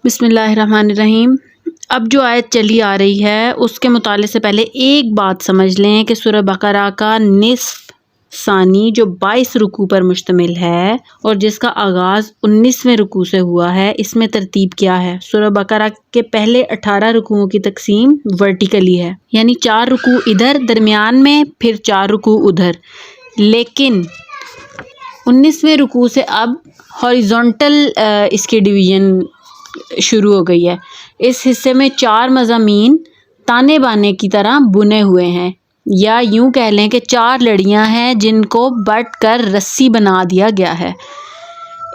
بسم اللہ الرحمن الرحیم۔ اب جو آیت چلی آ رہی ہے اس کے مطالعے سے پہلے ایک بات سمجھ لیں کہ سورہ بقرہ کا نصف ثانی جو 22 رکوع پر مشتمل ہے اور جس کا آغاز 19ویں رکوع سے ہوا ہے، اس میں ترتیب کیا ہے؟ سورہ بقرہ کے پہلے 18 رکوعوں کی تقسیم ورٹیکلی ہے، یعنی 4 رکوع ادھر درمیان میں، پھر 4 رکوع ادھر، لیکن 19ویں رکوع سے اب ہاریزونٹل اس کی ڈویژن شروع ہو گئی ہے۔ اس حصے میں 4 مضامین تانے بانے کی طرح بنے ہوئے ہیں، یا یوں کہہ لیں کہ 4 لڑیاں ہیں جن کو بٹ کر رسی بنا دیا گیا ہے۔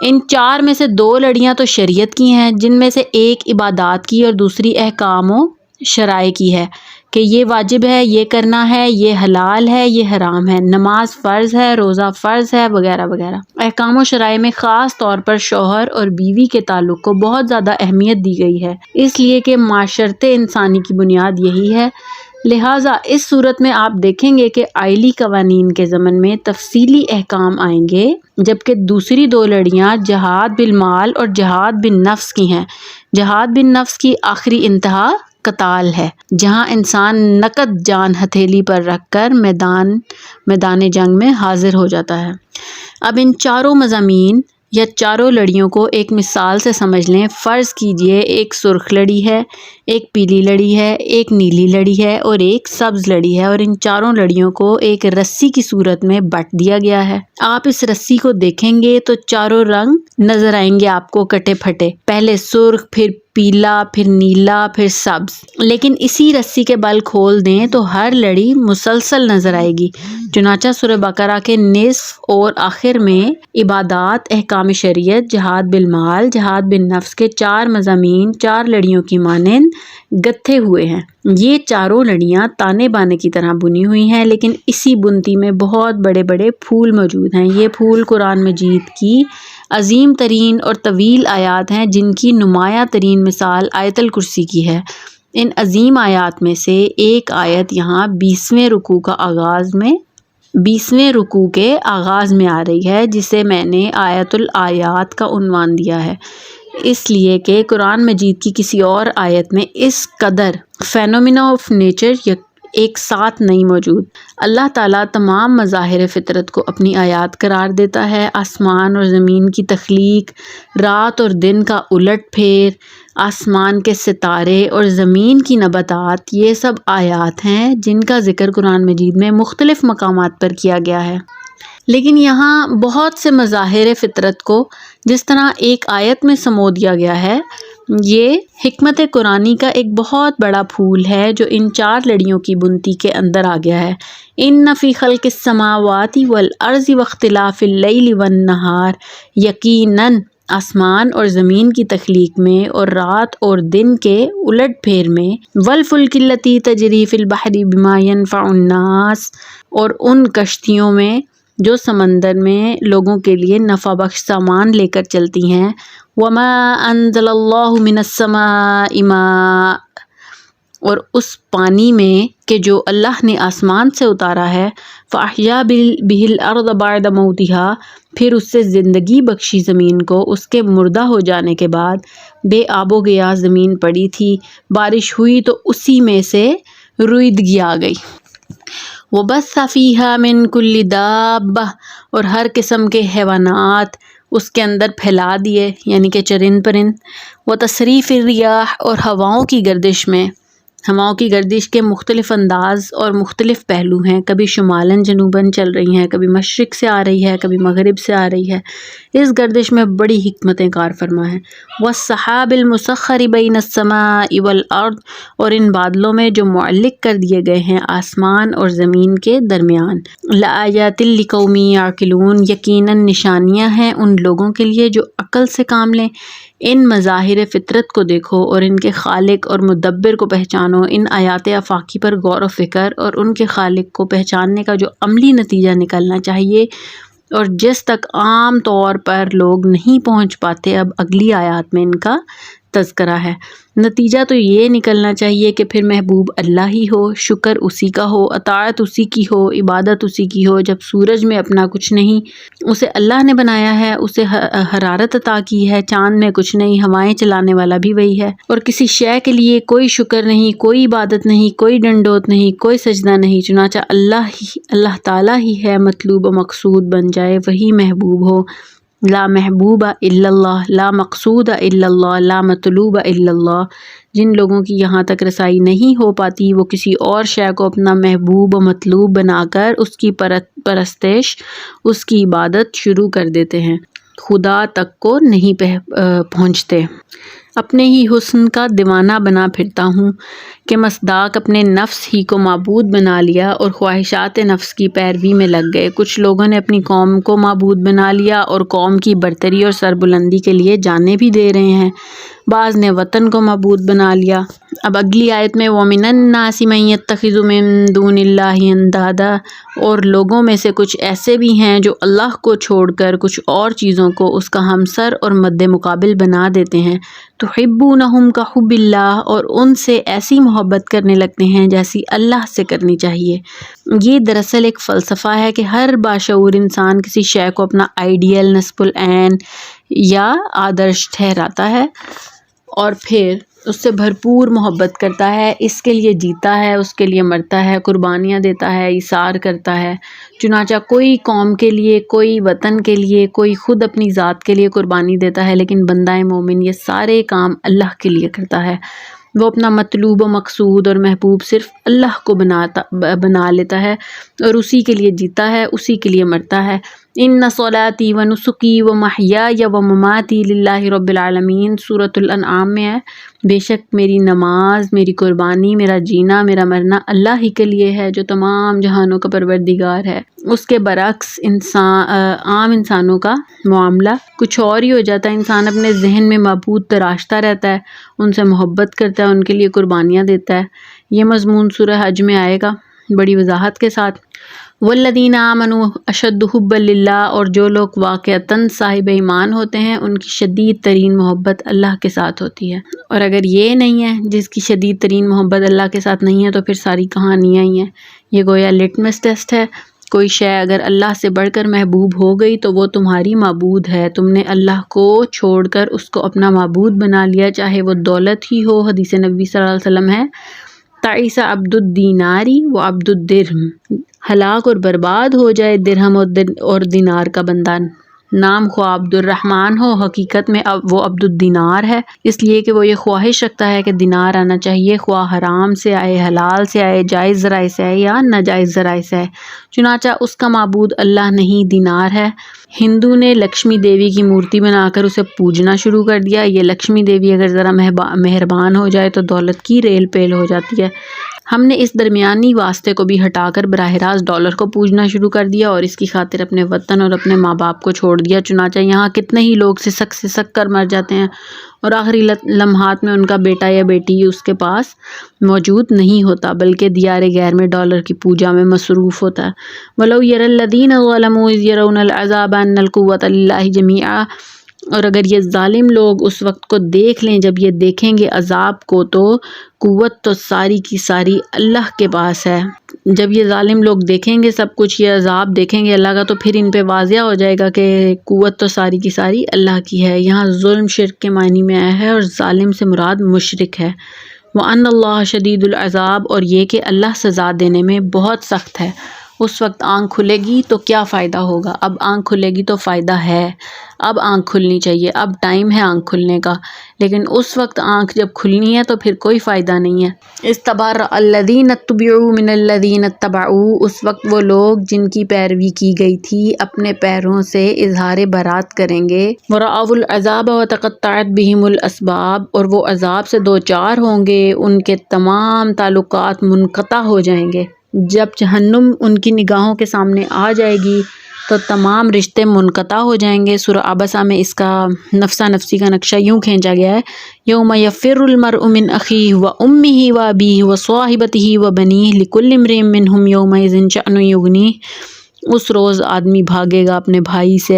ان 4 میں سے 2 لڑیاں تو شریعت کی ہیں، جن میں سے ایک عبادات کی اور دوسری احکام و شرائع کی ہے کہ یہ واجب ہے، یہ کرنا ہے، یہ حلال ہے، یہ حرام ہے، نماز فرض ہے، روزہ فرض ہے، وغیرہ وغیرہ۔ احکام و شرائع میں خاص طور پر شوہر اور بیوی کے تعلق کو بہت زیادہ اہمیت دی گئی ہے، اس لیے کہ معاشرت انسانی کی بنیاد یہی ہے۔ لہٰذا اس صورت میں آپ دیکھیں گے کہ آئلی قوانین کے ضمن میں تفصیلی احکام آئیں گے، جبکہ دوسری 2 لڑیاں جہاد بالمال اور جہاد بالنفس کی ہیں۔ جہاد بالنفس کی آخری انتہا قتال ہے، جہاں انسان نقد جان ہتھیلی پر رکھ کر میدان جنگ میں حاضر ہو جاتا ہے۔ اب ان 4 مضامین یا 4 لڑیوں کو ایک مثال سے سمجھ لیں۔ فرض کیجئے ایک سرخ لڑی ہے، ایک پیلی لڑی ہے، ایک نیلی لڑی ہے اور ایک سبز لڑی ہے، اور ان 4 لڑیوں کو ایک رسی کی صورت میں بٹ دیا گیا ہے۔ آپ اس رسی کو دیکھیں گے تو 4 رنگ نظر آئیں گے آپ کو کٹے پھٹے، پہلے سرخ، پھر پیلا، پھر نیلا، پھر سبز۔ لیکن اسی رسی کے بل کھول دیں تو ہر لڑی مسلسل نظر آئے گی۔ چنانچہ سورہ بقرہ کے نصف اور آخر میں عبادات، احکام شریعت، جہاد بالمال، جہاد بالنفس کے 4 مضامین 4 لڑیوں کی مانند گتھے ہوئے ہیں۔ یہ 4 لڑیاں تانے بانے کی طرح بنی ہوئی ہیں، لیکن اسی بنتی میں بہت بڑے بڑے پھول موجود ہیں۔ یہ پھول قرآن مجید کی عظیم ترین اور طویل آیات ہیں، جن کی نمایاں ترین مثال آیت الکرسی کی ہے۔ ان عظیم آیات میں سے ایک آیت یہاں 20ویں رکوع کے آغاز میں آ رہی ہے، جسے میں نے آیت الآیات کا عنوان دیا ہے، اس لیے کہ قرآن مجید کی کسی اور آیت میں اس قدر فینومینا آف نیچر ایک ساتھ نہیں موجود۔ اللہ تعالیٰ تمام مظاہر فطرت کو اپنی آیات قرار دیتا ہے۔ آسمان اور زمین کی تخلیق، رات اور دن کا الٹ پھیر، آسمان کے ستارے اور زمین کی نباتات، یہ سب آیات ہیں جن کا ذکر قرآن مجید میں مختلف مقامات پر کیا گیا ہے۔ لیکن یہاں بہت سے مظاہر فطرت کو جس طرح ایک آیت میں سمو دیا گیا ہے، یہ حکمت قرآنی کا ایک بہت بڑا پھول ہے جو ان 4 لڑیوں کی بنتی کے اندر آ گیا ہے۔ ان فی خلق السماوات والارض واختلاف اللیل والنہار، یقیناً آسمان اور زمین کی تخلیق میں اور رات اور دن کے الٹ پھیر میں، والفلک التی تجری فی البحر بما ینفع الناس، اور ان کشتیوں میں جو سمندر میں لوگوں کے لیے نفع بخش سامان لے کر چلتی ہیں، وما انزل اللہ من السماء ماء، اور اس پانی میں کہ جو اللہ نے آسمان سے اتارا ہے، فاحیا بہ الارض بعد موتها، پھر اس سے زندگی بخشی زمین کو اس کے مردہ ہو جانے کے بعد۔ بے آب و گیا زمین پڑی تھی، بارش ہوئی تو اسی میں سے رویدگی آ گئی۔ وبث فیہا من کل دابہ، اور ہر قسم کے حیوانات اس کے اندر پھیلا دیے، یعنی کہ چرند پرند۔ وتصریف الریاح، اور ہواؤں کی گردش میں، ہواؤں کی گردش کے مختلف انداز اور مختلف پہلو ہیں، کبھی شمالاً جنوباً چل رہی ہیں، کبھی مشرق سے آ رہی ہے، کبھی مغرب سے آ رہی ہے۔ اس گردش میں بڑی حکمتیں کار فرما ہیں۔ والسحاب المسخر بین السماء والارض، اور ان بادلوں میں جو معلق کر دیے گئے ہیں آسمان اور زمین کے درمیان۔ لآیات لقوم یعقلون، یقیناً نشانیاں ہیں ان لوگوں کے لیے جو عقل سے کام لیں۔ ان مظاہر فطرت کو دیکھو اور ان کے خالق اور مدبر کو پہچانو۔ ان آیات آفاقی پر غور و فکر اور ان کے خالق کو پہچاننے کا جو عملی نتیجہ نکلنا چاہیے اور جس تک عام طور پر لوگ نہیں پہنچ پاتے، اب اگلی آیات میں ان کا تذکرہ ہے۔ نتیجہ تو یہ نکلنا چاہیے کہ پھر محبوب اللہ ہی ہو، شکر اسی کا ہو، اطاعت اسی کی ہو، عبادت اسی کی ہو۔ جب سورج میں اپنا کچھ نہیں، اسے اللہ نے بنایا ہے، اسے حرارت عطا کی ہے، چاند میں کچھ نہیں، ہوائیں چلانے والا بھی وہی ہے، اور کسی شے کے لیے کوئی شکر نہیں، کوئی عبادت نہیں، کوئی ڈنڈوت نہیں، کوئی سجدہ نہیں، چنانچہ اللہ تعالیٰ ہی ہے مطلوب و مقصود بن جائے، وہی محبوب ہو۔ لا محبوب الا اللہ، لا مقصود الا اللہ، لا مطلوب الا اللہ۔ جن لوگوں کی یہاں تک رسائی نہیں ہو پاتی، وہ کسی اور شے کو اپنا محبوب و مطلوب بنا کر اس کی پرستش، اس کی عبادت شروع کر دیتے ہیں، خدا تک کو نہیں پہنچتے۔ اپنے ہی حسن کا دیوانہ بنا پھرتا ہوں کہ مصداق اپنے نفس ہی کو معبود بنا لیا اور خواہشات نفس کی پیروی میں لگ گئے۔ کچھ لوگوں نے اپنی قوم کو معبود بنا لیا اور قوم کی برتری اور سربلندی کے لیے جانیں بھی دے رہے ہیں۔ بعض نے وطن کو معبود بنا لیا۔ اب اگلی آیت میں وَمِنَ النَّاسِ مَن يَتَّخِذُ مِن دُونِ اللَّهِ أَندَادًا، اور لوگوں میں سے کچھ ایسے بھی ہیں جو اللہ کو چھوڑ کر کچھ اور چیزوں کو اس کا ہمسر اور مد مقابل بنا دیتے ہیں۔ تُحِبُّونَهُمْ كَحُبِّ اللَّهِ، اور ان سے ایسی محبت کرنے لگتے ہیں جیسی اللہ سے کرنی چاہیے۔ یہ دراصل ایک فلسفہ ہے کہ ہر باشعور انسان کسی شے کو اپنا آئیڈیل، نصب العین یا آدرش ٹھہراتا ہے اور پھر اس سے بھرپور محبت کرتا ہے، اس کے لیے جیتا ہے، اس کے لیے مرتا ہے، قربانیاں دیتا ہے، ایثار کرتا ہے۔ چنانچہ کوئی قوم کے لیے، کوئی وطن کے لیے، کوئی خود اپنی ذات کے لیے قربانی دیتا ہے، لیکن بندہ مومن یہ سارے کام اللہ کے لیے کرتا ہے۔ وہ اپنا مطلوب و مقصود اور محبوب صرف اللہ کو بنا لیتا ہے اور اسی کے لیے جیتا ہے، اسی کے لیے مرتا ہے۔ ان صلاتی و نسکی و محیای و مماتی للہ رب العالمین، سورۃ الانعام میں ہے۔ بے شک میری نماز، میری قربانی، میرا جینا، میرا مرنا اللہ ہی کے لیے ہے جو تمام جہانوں کا پروردگار ہے۔ اس کے برعکس عام انسانوں کا معاملہ کچھ اور ہی ہو جاتا ہے۔ انسان اپنے ذہن میں معبود تراشتا رہتا ہے، ان سے محبت کرتا ہے، ان کے لیے قربانیاں دیتا ہے۔ یہ مضمون سورہ حج میں آئے گا بڑی وضاحت کے ساتھ۔ والذین آمنوا اشد حبا للہ، اور جو لوگ واقعتاً صاحب ایمان ہوتے ہیں ان کی شدید ترین محبت اللہ کے ساتھ ہوتی ہے۔ اور اگر یہ نہیں ہے، جس کی شدید ترین محبت اللہ کے ساتھ نہیں ہے، تو پھر ساری کہانیاں ہی ہیں۔ یہ گویا لٹمس ٹیسٹ ہے۔ کوئی شے اگر اللہ سے بڑھ کر محبوب ہو گئی تو وہ تمہاری معبود ہے۔ تم نے اللہ کو چھوڑ کر اس کو اپنا معبود بنا لیا، چاہے وہ دولت ہی ہو۔ حدیث نبی صلی اللہ علیہ وسلم ہے، تعیس عبد الدیناری و عبد الدرہم، ہلاک اور برباد ہو جائے درہم اور دینار کا بندہ، نام خواہ عبد الرحمن ہو، حقیقت میں وہ عبد الدینار ہے، اس لیے کہ وہ یہ خواہش رکھتا ہے کہ دینار آنا چاہیے، خواہ حرام سے آئے، حلال سے آئے، جائز ذرائع سے آئے یا ناجائز ذرائع سے آئے۔ چنانچہ اس کا معبود اللہ نہیں، دینار ہے۔ ہندو نے لکشمی دیوی کی مورتی بنا کر اسے پوجنا شروع کر دیا۔ یہ لکشمی دیوی اگر ذرا مہربان ہو جائے تو دولت کی ریل پیل ہو جاتی ہے۔ ہم نے اس درمیانی واسطے کو بھی ہٹا کر براہ راست ڈالر کو پوجنا شروع کر دیا اور اس کی خاطر اپنے وطن اور اپنے ماں باپ کو چھوڑ دیا۔ چنانچہ یہاں کتنے ہی لوگ سسک کر مر جاتے ہیں اور آخری لمحات میں ان کا بیٹا یا بیٹی اس کے پاس موجود نہیں ہوتا، بلکہ دیار غیر میں ڈالر کی پوجا میں مصروف ہوتا ہے۔ وَلَوْ يَرَى الَّذِينَ ظَلَمُوا إِذْ يَرَوْنَ الْعَذَابَ أَنَّ الْقُوَّةَ لِلَّهِ جَمِيعًا، اور اگر یہ ظالم لوگ اس وقت کو دیکھ لیں جب یہ دیکھیں گے عذاب کو، تو قوت تو ساری کی ساری اللہ کے پاس ہے۔ جب یہ ظالم لوگ دیکھیں گے سب کچھ، یہ عذاب دیکھیں گے اللہ کا، تو پھر ان پہ واضح ہو جائے گا کہ قوت تو ساری کی ساری اللہ کی ہے۔ یہاں ظلم شرک کے معنی میں آیا ہے اور ظالم سے مراد مشرک ہے۔ وَأَنَّ اللَّهَ شَدِيدُ الْعَذَابِ، اور یہ کہ اللہ سزا دینے میں بہت سخت ہے۔ اس وقت آنکھ کھلے گی تو کیا فائدہ ہوگا؟ اب آنکھ کھلے گی تو فائدہ ہے، اب آنکھ کھلنی چاہیے، اب ٹائم ہے آنکھ کھلنے کا، لیکن اس وقت آنکھ جب کھلنی ہے تو پھر کوئی فائدہ نہیں ہے۔ استبرأ الذین اتبعوا من الذین اتبعوا، اس وقت وہ لوگ جن کی پیروی کی گئی تھی اپنے پیروں سے اظہار برات کریں گے۔ ورأوا العذاب وتقطعت بہم الاسباب، اور وہ عذاب سے دوچار ہوں گے، ان کے تمام تعلقات منقطع ہو جائیں گے۔ جب جہنم ان کی نگاہوں کے سامنے آ جائے گی تو تمام رشتے منقطع ہو جائیں گے۔ سورہ عبسہ میں اس کا نفسا نفسی کا نقشہ یوں کھینچا گیا ہے، یوم یفر المرء من اخیہ وامہ وابیہ وصاحبتہ وبنیہ لکل امرئ منہم یومئذ شأن یغنیہ۔ اس روز آدمی بھاگے گا اپنے بھائی سے،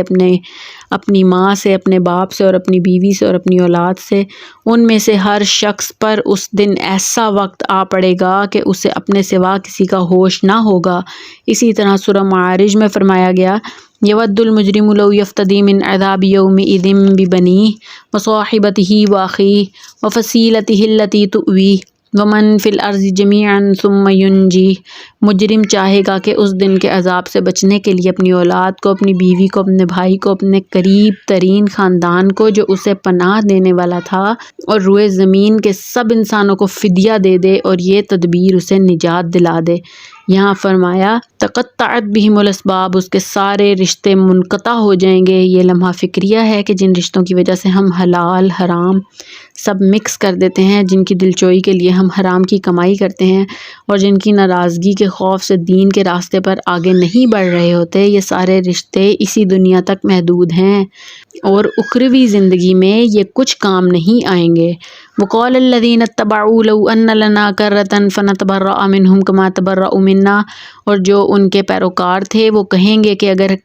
اپنی ماں سے، اپنے باپ سے اور اپنی بیوی سے اور اپنی اولاد سے۔ ان میں سے ہر شخص پر اس دن ایسا وقت آ پڑے گا کہ اسے اپنے سوا کسی کا ہوش نہ ہوگا۔ اسی طرح سورہ معارج میں فرمایا گیا یود المجرم لو یفتدی من عذاب یومئذ ببنیہ وصاحبتہ واخیہ وفصیلتہ التی تؤویہ ومن فی الارض جمیعا ثم ینجیہ۔ مجرم چاہے گا کہ اس دن کے عذاب سے بچنے کے لیے اپنی اولاد کو، اپنی بیوی کو، اپنے بھائی کو، اپنے قریب ترین خاندان کو جو اسے پناہ دینے والا تھا، اور روئے زمین کے سب انسانوں کو فدیہ دے دے، اور یہ تدبیر اسے نجات دلا دے۔ یہاں فرمایا تقطعت بہم الاسباب، اس کے سارے رشتے منقطع ہو جائیں گے۔ یہ لمحہ فکریہ ہے کہ جن رشتوں کی وجہ سے ہم حلال حرام سب مکس کر دیتے ہیں، جن کی دلچوئی کے لیے ہم حرام کی کمائی کرتے ہیں، اور جن کی ناراضگی کے خوف سے دین کے راستے پر آگے نہیں بڑھ رہے ہوتے، یہ سارے رشتے اسی دنیا تک محدود ہیں اور اخروی زندگی میں یہ کچھ کام نہیں آئیں گے۔ وقال الذین اتبعوا لو ان لنا کرۃ فنتبرأ منہم کما تبرؤوا منا، اور جو ان کے پیروکار تھے وہ کہیں گے کہ اگر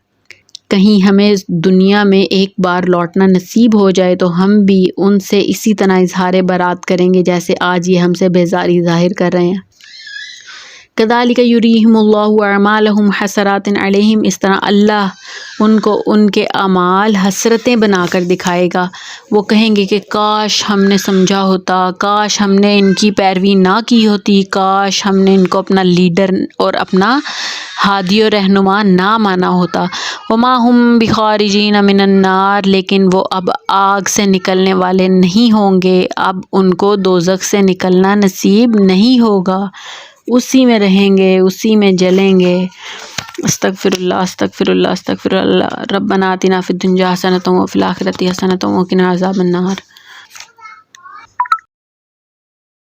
کہیں ہمیں دنیا میں ایک بار لوٹنا نصیب ہو جائے تو ہم بھی ان سے اسی طرح اظہار برات کریں گے جیسے آج یہ ہم سے بیزاری ظاہر کر رہے ہیں۔ کذالک یریہم اللہ اعمالہم حسرات علیہم، اس طرح اللہ ان کو ان کے اعمال حسرتیں بنا کر دکھائے گا۔ وہ کہیں گے کہ کاش ہم نے سمجھا ہوتا، کاش ہم نے ان کی پیروی نہ کی ہوتی، کاش ہم نے ان کو اپنا لیڈر اور اپنا ہادی و رہنما نہ مانا ہوتا۔ وما ہم بخارجین من النار، لیکن وہ اب آگ سے نکلنے والے نہیں ہوں گے، اب ان کو دوزخ سے نکلنا نصیب نہیں ہوگا، اسی میں رہیں گے، اسی میں جلیں گے۔ استغفر اللہ استغفر اللہ استغفر اللہ۔ ربنا آتنا فی الدنیا حسنۃ وفی الآخرۃ حسنۃ وقنا عذاب النار۔